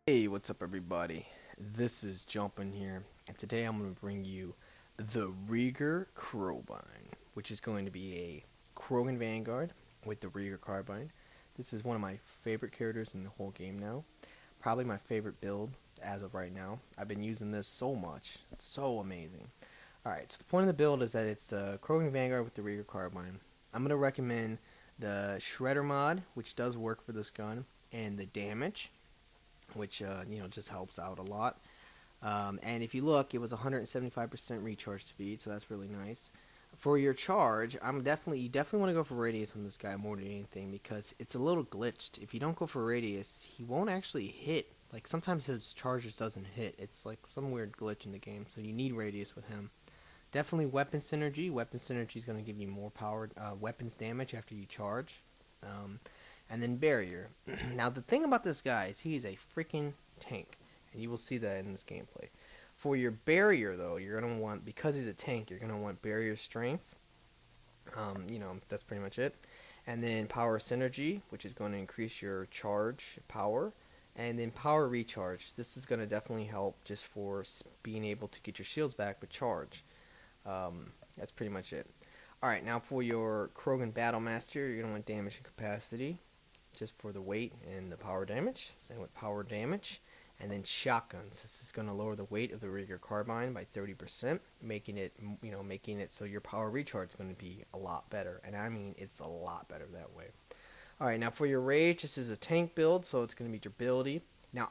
Hey, what's up everybody? This is Jumpin here, and today I'm going to bring you the Reegar Krobine, which is going to be a Krogan Vanguard with the Reegar Carbine. This is one of my favorite characters in the whole game now. Probably my favorite build as of right now. I've been using this so much. It's so amazing. Alright, so the point of the build is that it's the Krogan Vanguard with the Reegar Carbine. I'm going to recommend the Shredder mod, which does work for this gun, and the damage, which just helps out a lot. And if you look, it was 175% recharge speed, so that's really nice. For your charge, you definitely want to go for radius on this guy more than anything, because it's a little glitched. If you don't go for radius, he won't actually hit. Like, sometimes his charge just doesn't hit. It's like some weird glitch in the game, so you need radius with him. Definitely weapon synergy. Weapon synergy is going to give you more power, weapons damage after you charge. And then barrier. Now the thing about this guy is he's a freaking tank, and you will see that in this gameplay. For your barrier though, you're gonna want, because he's a tank, you're gonna want barrier strength. That's pretty much it. And then power synergy, which is going to increase your charge power, and then power recharge. This is going to definitely help just for being able to get your shields back with charge. That's pretty much it. Alright, now for your Krogan Battle Master, you're going to want damage and capacity, just for the weight and the power damage. Same with power damage. And then shotguns. This is going to lower the weight of the Reegar Carbine by 30%, making it so your power recharge is going to be a lot better. And I mean, it's a lot better that way. Alright, now for your rage, this is a tank build, so it's going to be durability. Now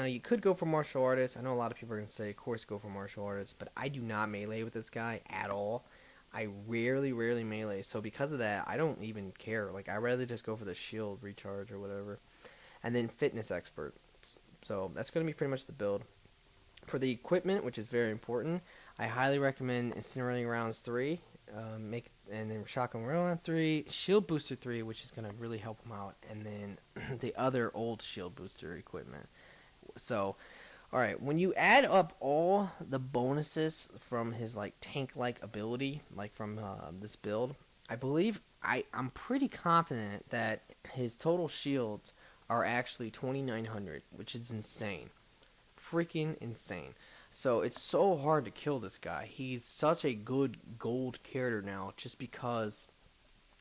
you could go for martial artist. I know a lot of people are going to say, of course, go for martial artist, but I do not melee with this guy at all. I rarely melee, so because of that, I don't even care. Like, I rather just go for the shield recharge or whatever. And then fitness expert. So that's going to be pretty much the build. For the equipment, which is very important, I highly recommend incinerating rounds 3, and then shotgun round 3, shield booster 3, which is going to really help him out, and then the other old shield booster equipment. So, alright, when you add up all the bonuses from his tank-like ability, from this build, I believe, I'm pretty confident that his total shields are actually 2,900, which is insane. Freaking insane. So it's so hard to kill this guy. He's such a good gold character now just because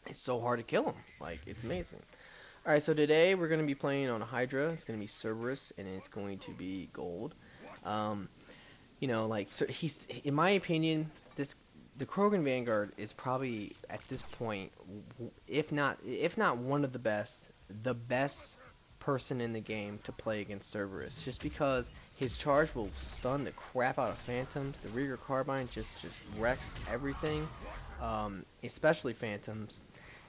it's so hard to kill him. Like, it's amazing. Alright, so today we're going to be playing on a Hydra. It's going to be Cerberus, and it's going to be gold. He's, in my opinion, the Krogan Vanguard is probably, at this point, if not one of the best person in the game to play against Cerberus, just because his charge will stun the crap out of phantoms. The Reegar Carbine just wrecks everything, especially phantoms,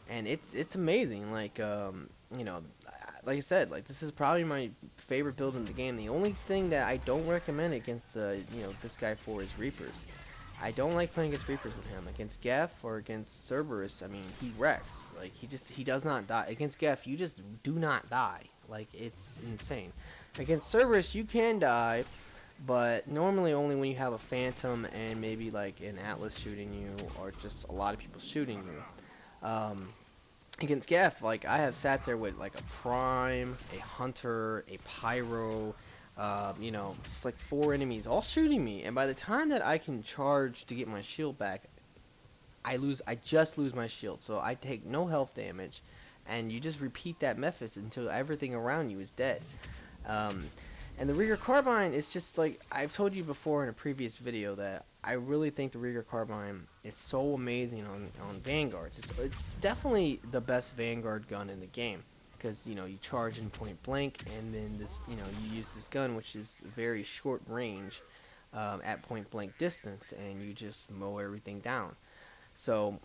and it's amazing. Like I said, this is probably my favorite build in the game. The only thing that I don't recommend against this guy for is Reapers. I don't like playing against Reapers with him. Against Geff or against Cerberus, I mean, he wrecks. Like, he does not die. Against Geff, you just do not die. Like, it's insane. Against Cerberus, you can die, but normally only when you have a Phantom and maybe, an Atlas shooting you, or just a lot of people shooting you. Against Geff, I have sat there with, a Prime, a Hunter, a Pyro, just 4 enemies all shooting me, and by the time that I can charge to get my shield back, I just lose my shield, so I take no health damage, and you just repeat that method until everything around you is dead. And the Reegar Carbine is just I've told you before in a previous video that I really think the Reegar Carbine is so amazing on Vanguards. It's definitely the best Vanguard gun in the game. Because you charge in point blank, and then you use this gun, which is very short range at point blank distance, and you just mow everything down. So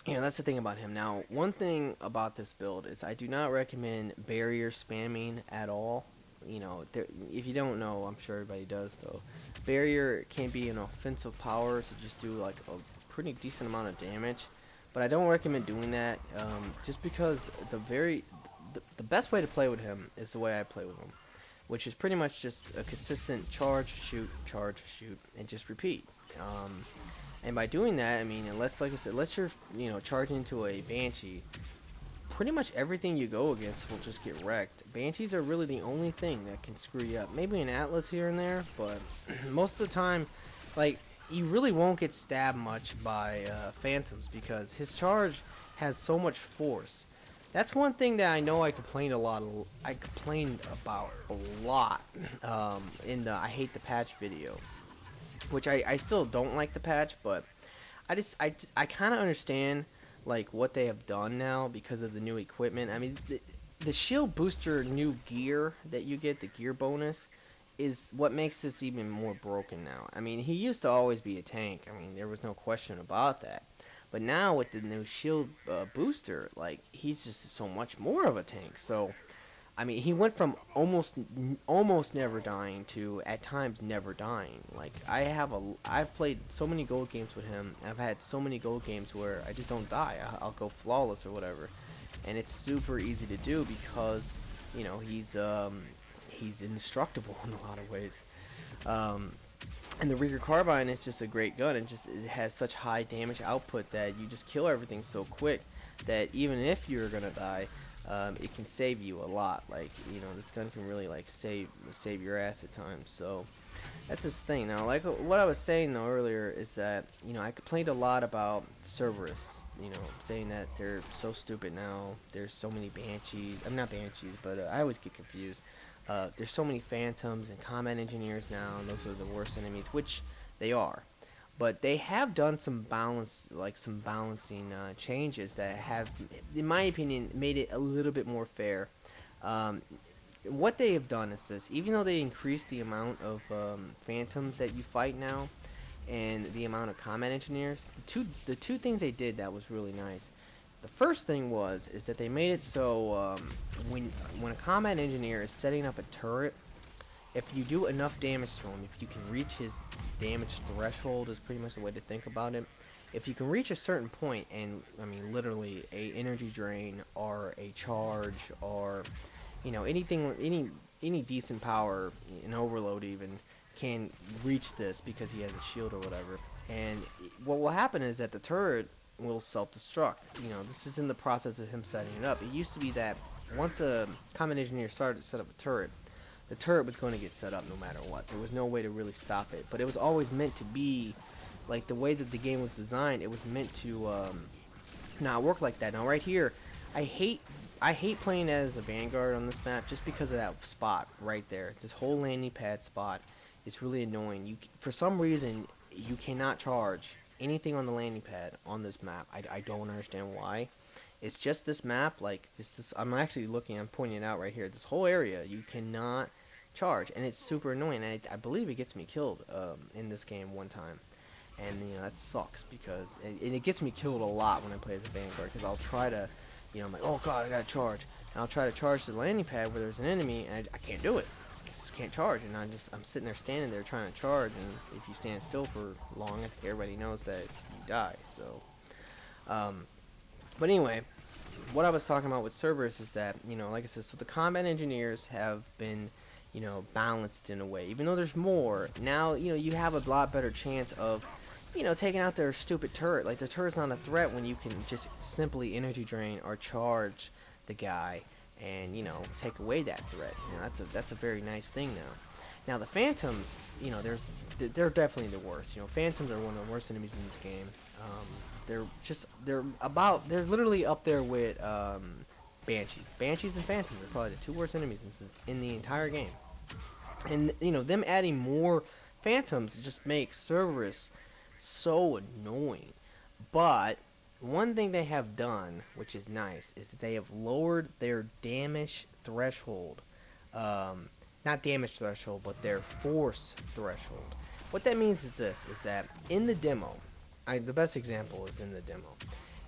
that's the thing about him. Now, one thing about this build is I do not recommend barrier spamming at all. If you don't know, I'm sure everybody does though. Barrier can be an offensive power to just do a pretty decent amount of damage, but I don't recommend doing that just because the best way to play with him is the way I play with him, which is pretty much just a consistent charge, shoot, and just repeat. And by doing that, I mean, unless, like I said, unless you're, charging into a Banshee, pretty much everything you go against will just get wrecked. Banshees are really the only thing that can screw you up. Maybe an Atlas here and there, but most of the time, like, you really won't get stabbed much by Phantoms because his charge has so much force. That's one thing that I know I complained about a lot in the I Hate the Patch video, which I still don't like the patch, but I kind of understand like what they have done now because of the new equipment. I mean, the shield booster new gear that you get, the gear bonus, is what makes this even more broken now. I mean, he used to always be a tank. I mean, there was no question about that. But now with the new shield booster, like, he's just so much more of a tank. So, I mean, he went from almost never dying to at times never dying. Like, I've played so many gold games with him. I've had so many gold games where I just don't die. I'll go flawless or whatever, and it's super easy to do because, you know, he's indestructible in a lot of ways. And the Reegar Carbine is just a great gun. It has such high damage output that you just kill everything so quick that even if you're gonna die, it can save you a lot. Like, you know, this gun can really like save your ass at times. So that's this thing. Now, like what I was saying though earlier is that, you know, I complained a lot about Cerberus. You know, saying that they're so stupid now. There's so many Banshees. I'm not Banshees, but I always get confused. There's so many Phantoms and Combat Engineers now, and those are the worst enemies, which they are. But they have done some balancing changes that have, in my opinion, made it a little bit more fair. What they have done is this: even though they increased the amount of Phantoms that you fight now, and the amount of Combat Engineers, the two things they did that was really nice. The first thing is that they made it so when a combat engineer is setting up a turret, if you do enough damage to him, if you can reach his damage threshold, is pretty much the way to think about it. If you can reach a certain point, and I mean literally a energy drain or a charge or, you know, anything, any decent power, an overload even, can reach this because he has a shield or whatever. And what will happen is that the turret will self-destruct. You know, this is in the process of him setting it up. It used to be that once a combat engineer started to set up a turret, the turret was going to get set up no matter what. There was no way to really stop it. But it was always meant to be, like the way that the game was designed, it was meant to not work like that. Now right here, I hate playing as a Vanguard on this map just because of that spot right there. This whole landing pad spot is really annoying. For some reason, you cannot charge anything on the landing pad on this map. I don't understand why. It's just this map, like this I'm pointing it out right here. This whole area you cannot charge, and it's super annoying. And I believe it gets me killed in this game one time, and you know that sucks because it gets me killed a lot when I play as a Vanguard because I'll try to, you know, I'm like, oh god, I gotta charge, and I'll try to charge the landing pad where there's an enemy, and I can't do it. Can't charge, and I'm sitting there standing there trying to charge, and if you stand still for long, I think everybody knows that you die. So but anyway, what I was talking about with Cerberus is that, you know, like I said, so the combat engineers have been, you know, balanced in a way. Even though there's more now, you know, you have a lot better chance of, you know, taking out their stupid turret. Like, the turret's not a threat when you can just simply energy drain or charge the guy and, you know, take away that threat. You know, that's a very nice thing now. Now the Phantoms, you know, they're definitely the worst. You know, Phantoms are one of the worst enemies in this game. They're literally up there with Banshees. Banshees and Phantoms are probably the two worst enemies in the entire game. And you know, them adding more Phantoms just makes Cerberus so annoying. But one thing they have done, which is nice, is that they have lowered their damage threshold. Not damage threshold, but their force threshold. What that means is this, is that in the demo, the best example is in the demo.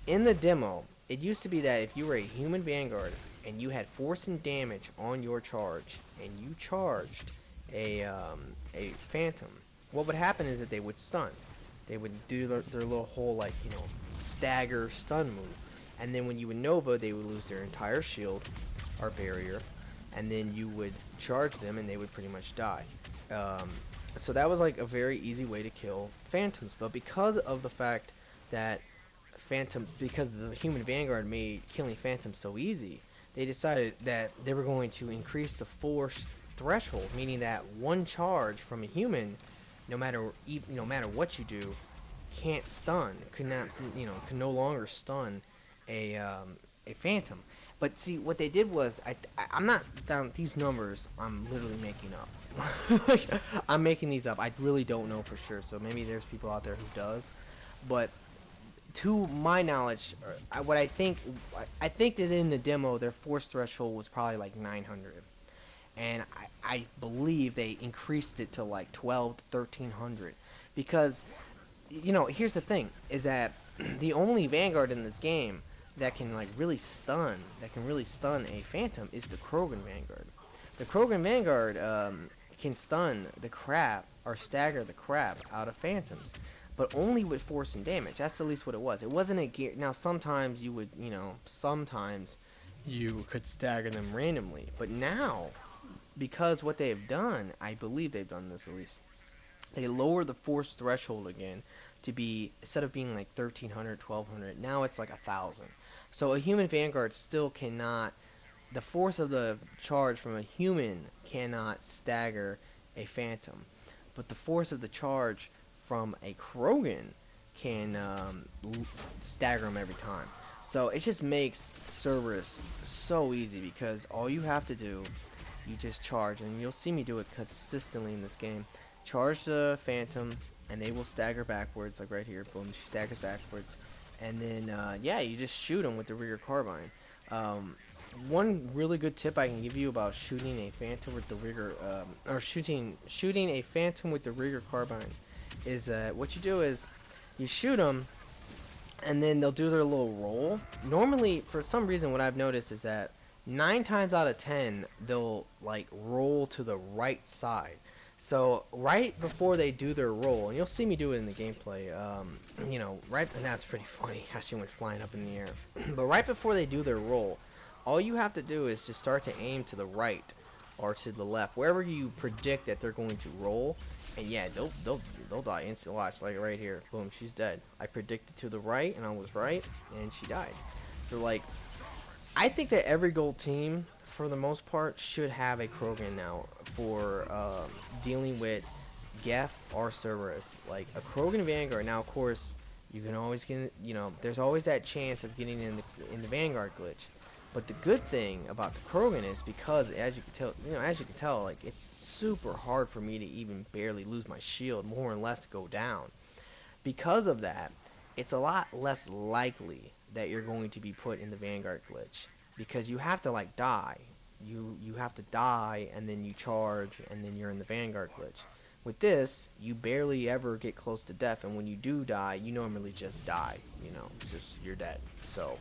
In the demo, it used to be that if you were a human Vanguard and you had force and damage on your charge, and you charged a Phantom, what would happen is that they would stun. They would do their little whole, like, you know, stagger stun move, and then when you would Nova, they would lose their entire shield or barrier, and then you would charge them and they would pretty much die. So that was like a very easy way to kill Phantoms. But because of the fact that Phantom, because the human Vanguard made killing Phantom so easy, they decided that they were going to increase the force threshold, meaning that one charge from a human, no matter what you do, can't stun, could not, could no longer stun a Phantom. But see, what they did was, I'm not down these numbers. I'm literally making up. Like, I'm making these up. I really don't know for sure. So maybe there's people out there who does, but to my knowledge, I think that in the demo, their force threshold was probably like 900, and I believe they increased it to like 12 to 1300, because here's the thing, is that the only Vanguard in this game that can really stun a Phantom is the Krogan Vanguard. The Krogan Vanguard can stun the crap or stagger the crap out of Phantoms, but only with force and damage. That's at least what it was. It wasn't a gear. Now sometimes you would, sometimes you could stagger them randomly, but now, because what they've done, I believe they've done this at least, they lower the force threshold again to be, instead of being like 1300, 1200, now it's like 1000. So a human Vanguard still cannot, the force of the charge from a human cannot stagger a Phantom, but the force of the charge from a Krogan can stagger them every time. So it just makes Cerberus so easy, because all you have to do, you just charge, and you'll see me do it consistently in this game. Charge the Phantom, and they will stagger backwards, like right here. Boom, she staggers backwards, and then yeah, you just shoot them with the Reegar carbine. One really good tip I can give you about shooting a Phantom with the Reegar, or shooting a Phantom with the Reegar carbine, is that what you do is you shoot them, and then they'll do their little roll. Normally, for some reason, what I've noticed is that 9 times out of 10 they'll like roll to the right side. So right before they do their roll, and you'll see me do it in the gameplay, right, and that's pretty funny how she went flying up in the air. But right before they do their roll, all you have to do is just start to aim to the right or to the left, wherever you predict that they're going to roll, and yeah, they'll die instantly. Watch, like right here, boom, she's dead. I predicted to the right, and I was right, and she died. So like, I think that every gold team, for the most part, should have a Krogan now for dealing with Geth or Cerberus. Like a Krogan Vanguard. Now, of course, you can always get, there's always that chance of getting in the Vanguard glitch. But the good thing about the Krogan is, because as you can tell, like, it's super hard for me to even barely lose my shield, more or less go down. Because of that, it's a lot less likely that you're going to be put in the Vanguard glitch, because you have to like die. You have to die, and then you charge, and then you're in the Vanguard glitch. With this, you barely ever get close to death, and when you do die, you normally just die. It's just, you're dead. So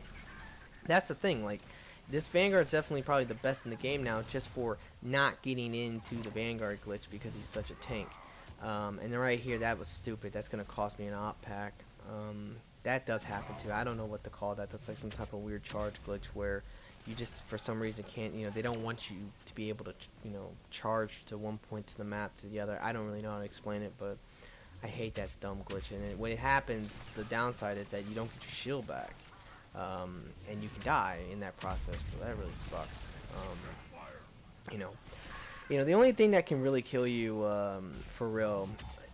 that's the thing. Like, this Vanguard's definitely probably the best in the game now, just for not getting into the Vanguard glitch, because he's such a tank. And then right here, that was stupid. That's gonna cost me an op pack. That does happen too. I don't know what to call that. That's like some type of weird charge glitch where you just, for some reason, can't, they don't want you to be able to, charge to one point to the map to the other. I don't really know how to explain it, but I hate that dumb glitch. And when it happens, the downside is that you don't get your shield back, and you can die in that process. So that really sucks. The only thing that can really kill you, for real,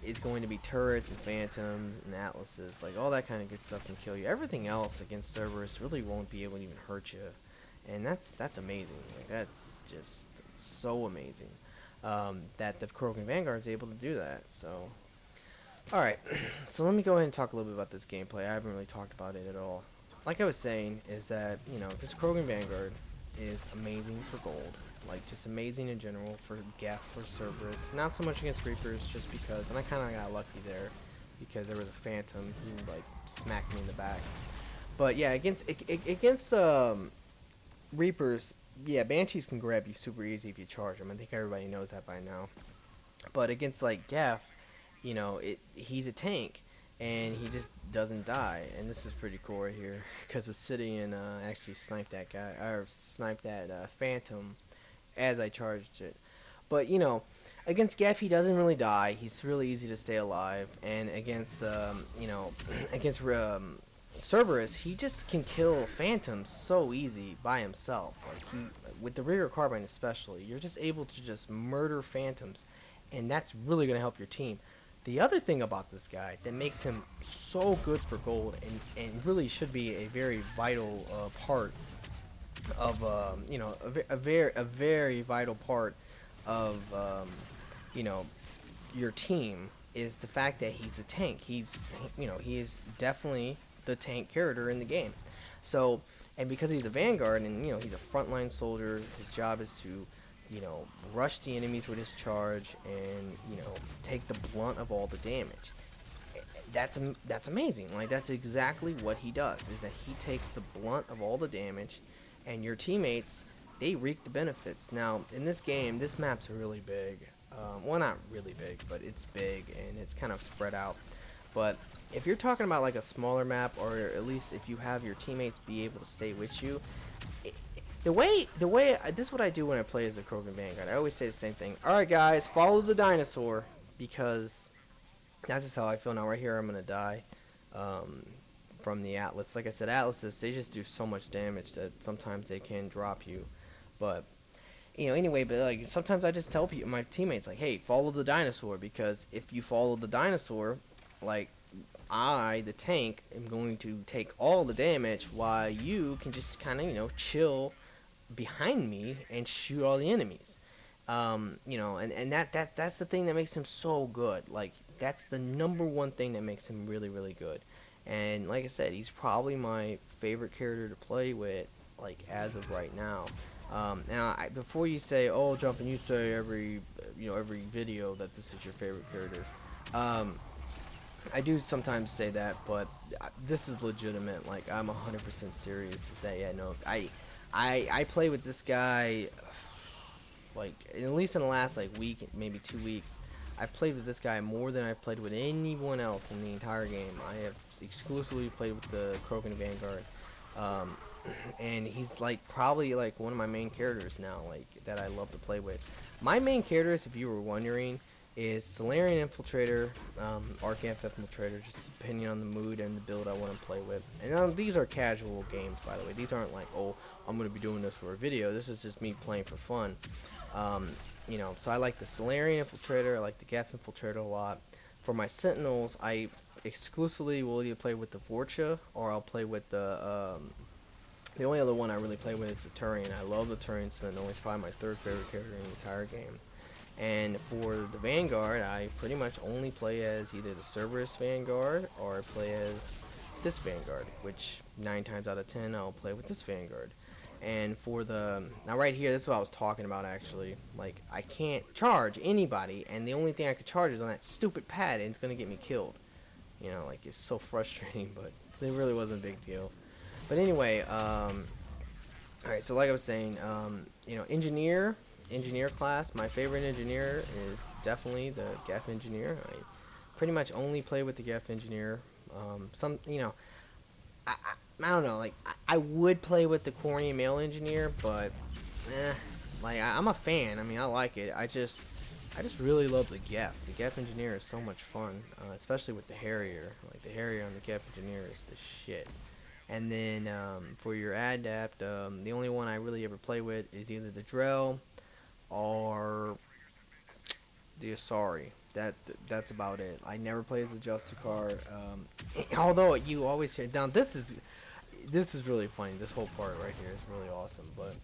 is going to be turrets and Phantoms and Atlases. Like, all that kind of good stuff can kill you. Everything else against Cerberus really won't be able to even hurt you. And that's amazing. Like, that's just so amazing, that the Krogan Vanguard is able to do that. So, alright. So let me go ahead and talk a little bit about this gameplay. I haven't really talked about it at all. Like I was saying, is that, this Krogan Vanguard is amazing for gold. Like, just amazing in general for Geth, for Cerberus. Not so much against Reapers, just because, and I kind of got lucky there, because there was a Phantom who, like, smacked me in the back. But yeah, against Reapers, yeah, Banshees can grab you super easy if you charge them. I think everybody knows that by now. But against, like, Geth, he's a tank, and he just doesn't die. And this is pretty cool right here, because Obsidian actually sniped that guy, or sniped that Phantom as I charged it. But against Geth, he doesn't really die. He's really easy to stay alive. And against against Cerberus, he just can kill phantoms so easy by himself. Like he, with the Reegar Carbine especially, you're just able to just murder phantoms, and that's really gonna help your team. The other thing about this guy that makes him so good for gold, and really should be a very vital part of a very vital part of you know your team, is the fact that he's a tank. He is definitely the tank character in the game. So, and because he's a Vanguard and he's a frontline soldier, his job is to rush the enemies with his charge and take the blunt of all the damage. That's amazing. Like, that's exactly what he does, is that he takes the blunt of all the damage, and your teammates, they reap the benefits. Now, in this game, this map's really big. Well, not really big, but it's big, and it's kind of spread out. But if you're talking about like a smaller map, or at least if you have your teammates be able to stay with you, the way this is what I do when I play as a Krogan Vanguard. I always say the same thing. All right, guys, follow the dinosaur, because that's just how I feel now. Right here, I'm gonna die from the Atlas. Like I said, Atlases, they just do so much damage that sometimes they can drop you. But anyway, but like sometimes I just tell my teammates, like, hey, follow the dinosaur, because if you follow the dinosaur, like, I, the tank, am going to take all the damage, while you can just kind of chill behind me and shoot all the enemies. And that's the thing that makes him so good. Like, that's the #1 thing that makes him really, really good. And like I said, he's probably my favorite character to play with, like, as of right now. Now, before you say, oh, Jumpin', you say every video that this is your favorite character. I do sometimes say that, but this is legitimate. Like, I'm 100% serious to say, yeah, no, I play with this guy, like, at least in the last, like, week, maybe 2 weeks. I've played with this guy more than I've played with anyone else in the entire game. I have exclusively played with the Krogan Vanguard. And he's like probably like one of my main characters now, like, that I love to play with. My main characters, if you were wondering, is Solarian Infiltrator, Arcanth Infiltrator, just depending on the mood and the build I want to play with. And these are casual games, by the way. These aren't like, oh, I'm going to be doing this for a video. This is just me playing for fun. So I like the Solarian Infiltrator, I like the Geth Infiltrator a lot. For my Sentinels, I exclusively will either play with the Vorcha, or I'll play with the only other one I really play with is the Turian. I love the Turian Sentinel. He's probably my 3rd favorite character in the entire game. And for the Vanguard, I pretty much only play as either the Cerberus Vanguard, or I play as this Vanguard, which 9 times out of 10 I'll play with this Vanguard. And for the, now right here, this is what I was talking about actually. Like, I can't charge anybody, and the only thing I could charge is on that stupid pad, and it's gonna get me killed. Like, it's so frustrating, but it really wasn't a big deal. But anyway, alright, so like I was saying, engineer class, my favorite engineer is definitely the Geth Engineer. I pretty much only play with the Geth Engineer. I don't know, like, I would play with the Quarian Male Engineer, but, like, I'm a fan. I mean, I like it. I just really love the Geth. The Geth Engineer is so much fun, especially with the Harrier. Like, the Harrier on the Geth Engineer is the shit. And then, for your Adapt, the only one I really ever play with is either the Drell or the Asari. That's about it. I never play as the Justicar. Although you always hear, now this is really funny. This whole part right here is really awesome. But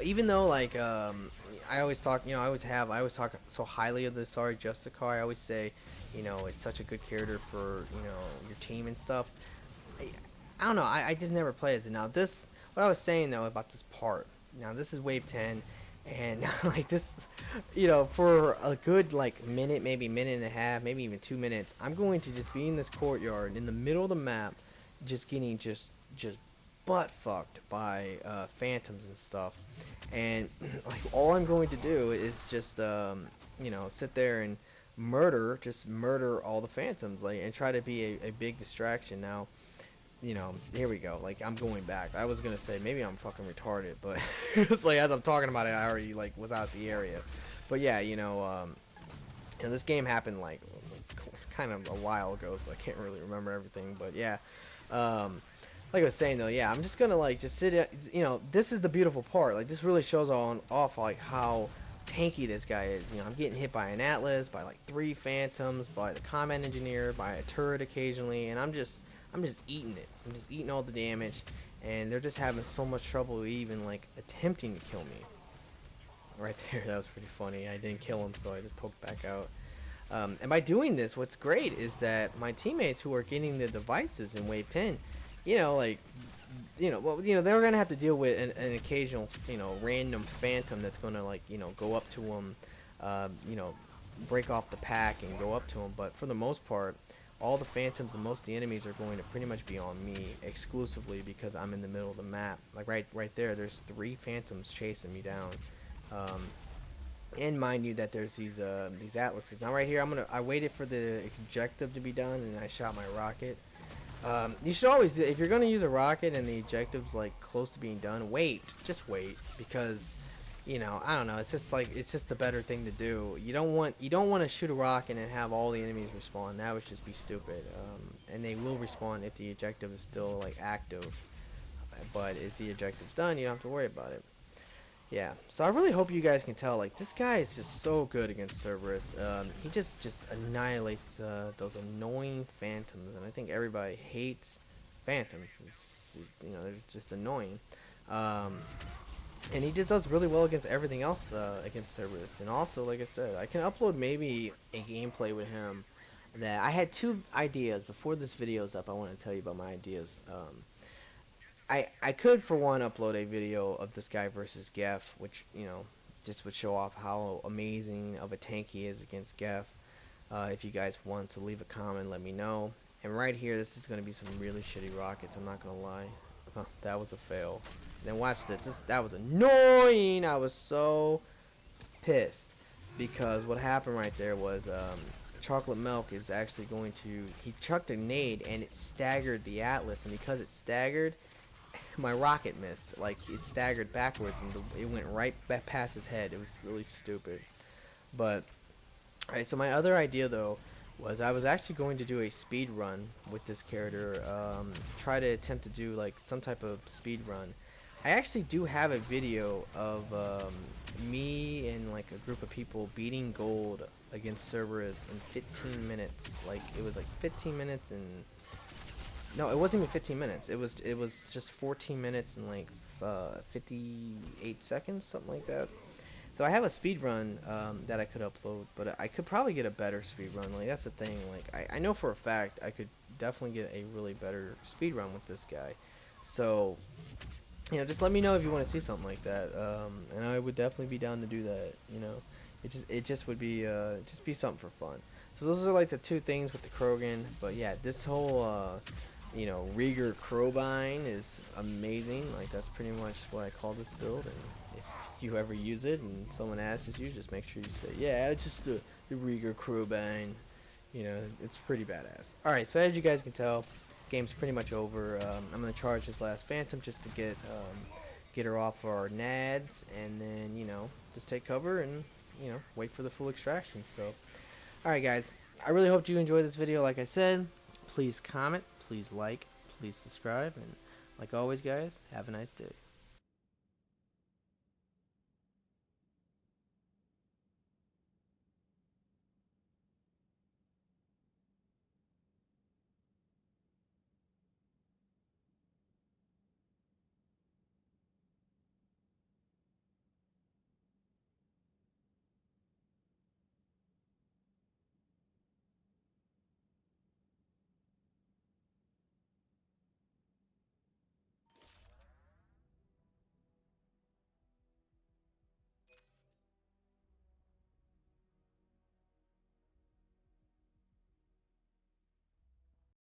even though, like, I always talk so highly of the Asari Justicar. I always say, it's such a good character for your team and stuff. I don't know. I just never play as it. Now this, what I was saying though about this part. Now this is wave 10. And like this, for a good like minute, maybe minute and a half, maybe even 2 minutes, I'm going to just be in this courtyard in the middle of the map, just getting just butt fucked by phantoms and stuff. And like all I'm going to do is just sit there and murder all the phantoms, like, and try to be a big distraction. Now, here we go. Like, I'm going back. I was gonna say maybe I'm fucking retarded, but it's like as I'm talking about it, I already like was out the area. But yeah, this game happened like kind of a while ago, so I can't really remember everything. But yeah, like I was saying though, yeah, I'm just gonna like just sit at, you know, this is the beautiful part. Like this really shows off like how tanky this guy is. You know, I'm getting hit by an Atlas, by like 3 Phantoms, by the Combat Engineer, by a turret occasionally, and I'm just eating it. I'm just eating all the damage, and they're just having so much trouble even like attempting to kill me. Right there, that was pretty funny. I didn't kill him, so I just poked back out. And by doing this, what's great is that my teammates who are getting the devices in Wave 10, you know, like, you know, well, you know, they're gonna have to deal with an occasional, you know, random Phantom that's gonna like, you know, go up to them, you know, break off the pack and go up to them. But for the most part, all the Phantoms and most of the enemies are going to pretty much be on me exclusively because I'm in the middle of the map. Like right there, there's 3 Phantoms chasing me down. And mind you that there's these Atlases. Now right here, I waited for the ejective to be done, and I shot my rocket. You should always, if you're gonna use a rocket and the ejective's like close to being done, just wait, because, you know, I don't know, it's just the better thing to do. You don't want to shoot a rocket and have all the enemies respawn. That would just be stupid. And they will respawn if the ejective is still like active. But if the ejective's done, you don't have to worry about it. Yeah, so I really hope you guys can tell, like, this guy is just so good against Cerberus. He just annihilates those annoying Phantoms, and I think everybody hates Phantoms. It's, you know, they're just annoying. And he just does really well against everything else against Cerberus. And also, like I said, I can upload maybe a gameplay with him. That I had 2 ideas before this video's up. I want to tell you about my ideas. I could, for one, upload a video of this guy versus Geff, which, you know, just would show off how amazing of a tank he is against Geff. If you guys want to leave a comment, let me know. And right here, this is going to be some really shitty rockets, I'm not going to lie. That was a fail. Then watch this. That was annoying. I was so pissed. Because what happened right there was Chocolate Milk is actually going to... He chucked a nade, and it staggered the Atlas. And because it staggered... my rocket missed. Like, it staggered backwards and it went right past his head. It was really stupid. But alright, so my other idea though was I was actually going to do a speed run with this character. Try to attempt to do like some type of speed run. I actually do have a video of me and like a group of people beating gold against Cerberus in 15 minutes. Like, it was like 15 minutes and... No, it wasn't even 15 minutes. It was just 14 minutes and like 58 seconds, something like that. So I have a speed run that I could upload, but I could probably get a better speed run. Like, that's the thing. Like, I know for a fact I could definitely get a really better speed run with this guy. So, you know, just let me know if you want to see something like that. And I would definitely be down to do that. You know, it just would be something for fun. So those are like the 2 things with the Krogan. But yeah, this whole you know, Reegar Krobine is amazing. Like, that's pretty much what I call this build. And if you ever use it and someone asks you, just make sure you say, yeah, it's just the Reegar Krobine. You know, it's pretty badass. Alright, so as you guys can tell, game's pretty much over. I'm going to charge this last Phantom just to get her off our nads. And then, you know, just take cover and, you know, wait for the full extraction. So, alright guys, I really hope you enjoyed this video. Like I said, please comment. Please like, please subscribe, and like always guys, have a nice day.